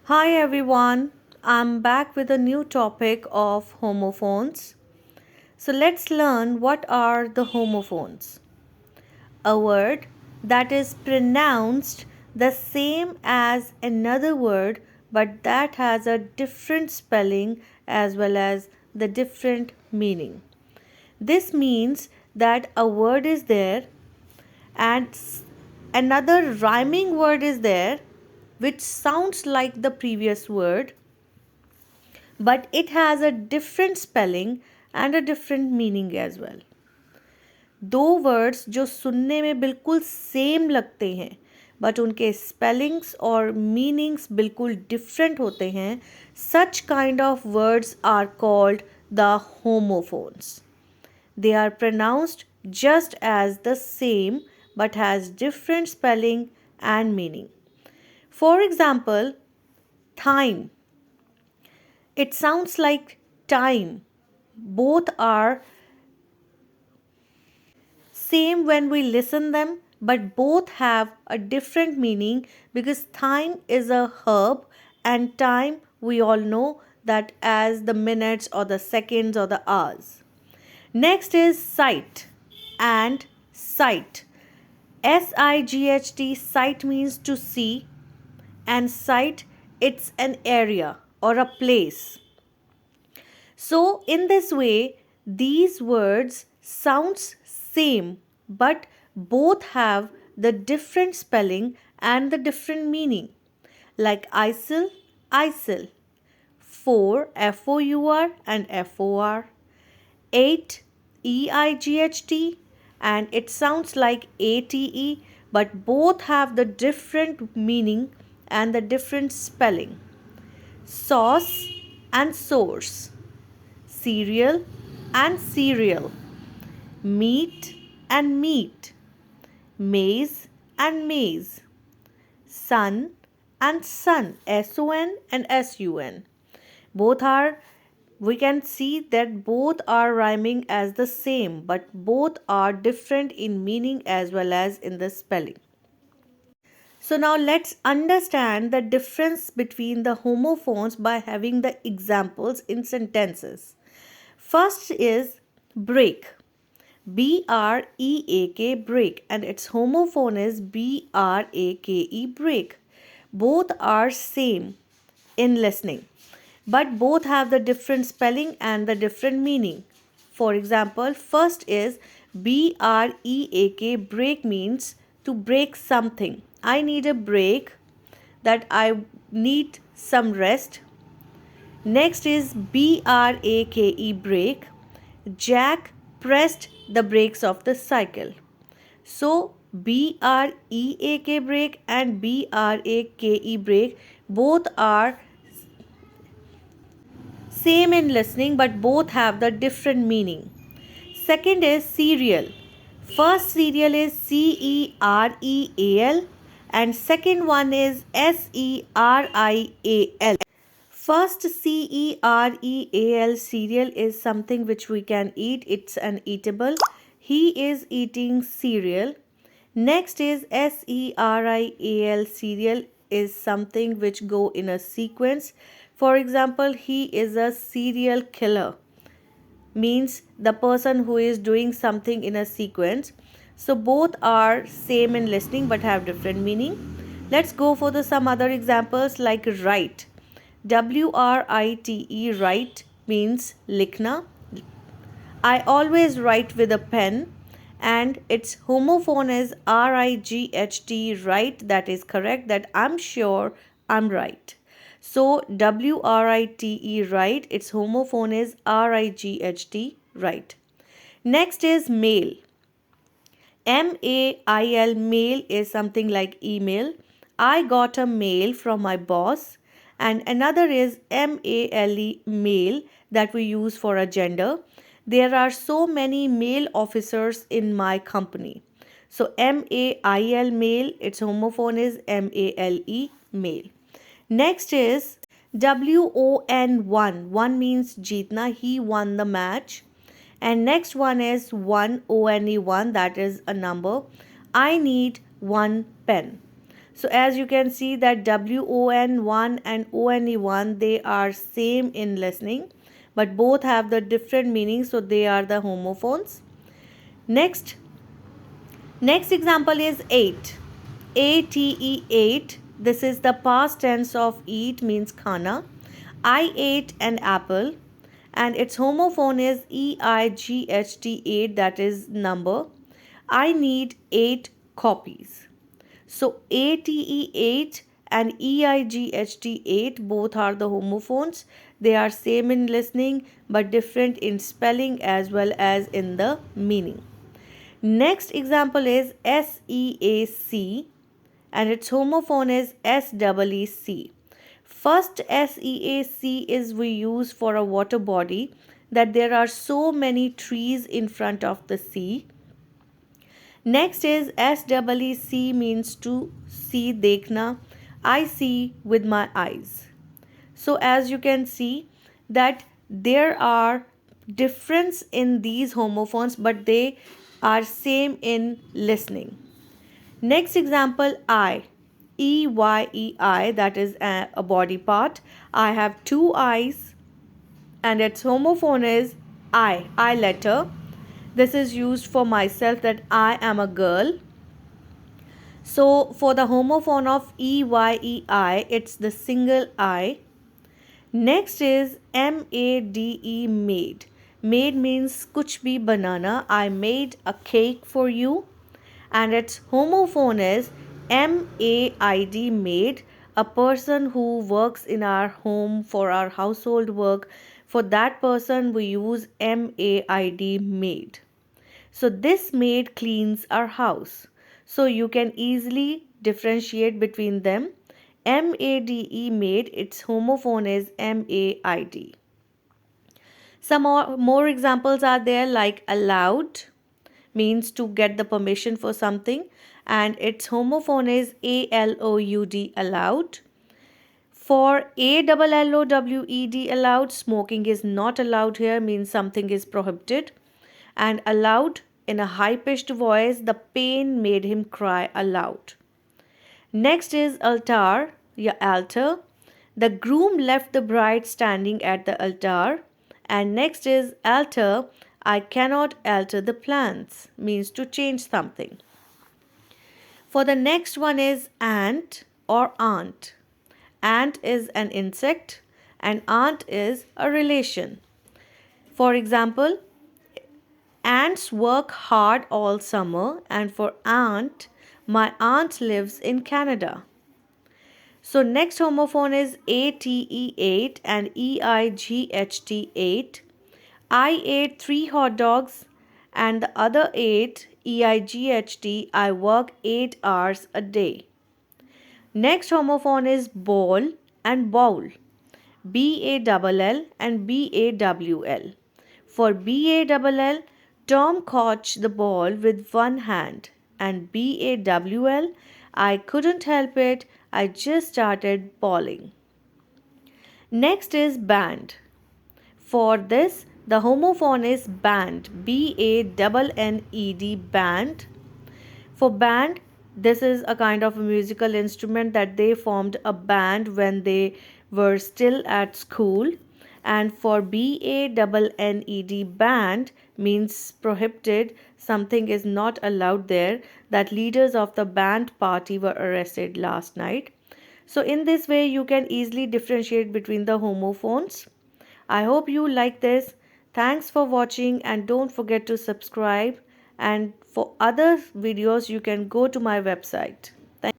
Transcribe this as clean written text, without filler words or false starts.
Hi everyone, I'm back with a new topic of homophones. So let's learn what are the homophones. A word that is pronounced the same as another word but that has a different spelling as well as the different meaning. This means that a word is there and another rhyming word is there which sounds like the previous word but it has a different spelling and a different meaning as well. दो words जो सुनने में बिल्कुल same लगते हैं but उनके spellings और meanings बिल्कुल डिफरेंट होते हैं such kind of words are called the homophones. They are pronounced just as the same but has different spelling and meaning. For example, time. It sounds like time. Both are same when we listen them but both have a different meaning because time is a herb and time we all know that as the minutes or the seconds or the hours. Next is sight and sight. SIGHT, sight means to see, and sight it's an area or a place. So in this way these words sounds same but both have the different spelling and the different meaning. Like ISIL, ISIL, four FOUR and FOR, 8 EIGHT and it sounds like ATE but both have the different meaning and the different spelling. Sauce and source, cereal and cereal, meat and meat, maize and maize, sun and sun, SON and SUN. Both are, we can see that both are rhyming as the same, but both are different in meaning as well as in the spelling. So now let's understand the difference between the homophones by having the examples in sentences. First is break. BREAK, break, and its homophone is BRAKE, break. Both are same in listening, but both have the different spelling and the different meaning. For example, first is BREAK, break means to break something. I need a break, that I need some rest. Next is BRAKE, break. Jack pressed the brakes of the cycle. So BREAK, brake, and BRAKE, brake, both are same in listening but both have the different meaning. Second is cereal. First cereal is CEREAL and second one is SERIAL. First CEREAL, cereal is something which we can eat. It's an eatable. He is eating cereal. Next is SERIAL, cereal is something which go in a sequence. For example, he is a serial killer, means the person who is doing something in a sequence. So both are same in listening but have different meaning. Let's go for the some other examples like write. WRITE, write means likhna. I always write with a pen and its homophone is RIGHT, right, that is correct, that I'm sure I'm right. So WRITE, right, its homophone is RIGHT, right. Next is mail. MAIL, mail is something like email. I got a mail from my boss. And another is MALE, mail, that we use for a gender. There are so many male officers in my company. So MAIL, male, its homophone is MALE, male. Next is WON, one. One means jeetna, he won the match. And next one is one, ONE, one, that is a number. I need one pen. So as you can see that WON1 and ONE1, they are same in listening, but both have the different meanings, so they are the homophones. Next example is ate. Ate. This is the past tense of eat, means khana. I ate an apple, and its homophone is EIGHT8, that is number. I need 8 copies. So ATE8 and EIGHT8 both are the homophones. They are same in listening but different in spelling as well as in the meaning. Next example is SEAC, and its homophone is SEEC. First SEAC is we use for a water body, that there are so many trees in front of the sea. Next is SEEC, means to see, dekhna. I see with my eyes. So as you can see that there are difference in these homophones, but they are same in listening. Next example, EYEI, that is a body part. I have 2 eyes, and its homophone is I letter. This is used for myself, that I am a girl. So for the homophone of EYEI, it's the single I. Next is MADE, made. Made means kuch bhi banana. I made a cake for you. And its homophone is MAID, made. A person who works in our home for our household work, for that person we use MAID, made. So this maid cleans our house. So you can easily differentiate between them. MADE, made, its homophone is MAID. Some more examples are there, like allowed, means to get the permission for something, and its homophone is ALOUD, allowed. For ALLOWED, allowed, smoking is not allowed here, means something is prohibited. And aloud, in a high pitched voice, the pain made him cry aloud. Next is altar, altar. The groom left the bride standing at the altar. And next is alter. I cannot alter the plans, means to change something. For the next one is ant or aunt. Ant is an insect and aunt is a relation. For example, ants work hard all summer, and for aunt, my aunt lives in Canada. So next homophone is ATE8 and EIGHT8. I ate 3 hot dogs, and the other 8, EIGHT, I work 8 hours a day. Next homophone is ball and bowl. BALL and BAWL. For BALL, Tom caught the ball with one hand, and BAWL, I couldn't help it, I just started bawling. Next is band. For this, the homophone is band, BANNED, band. For band, this is a kind of a musical instrument that they formed a band when they were still at school. And for BANNED, band, means prohibited, something is not allowed there, that leaders of the band party were arrested last night. So in this way you can easily differentiate between the homophones. I hope you like this. Thanks for watching, and don't forget to subscribe, and for other videos you can go to my website.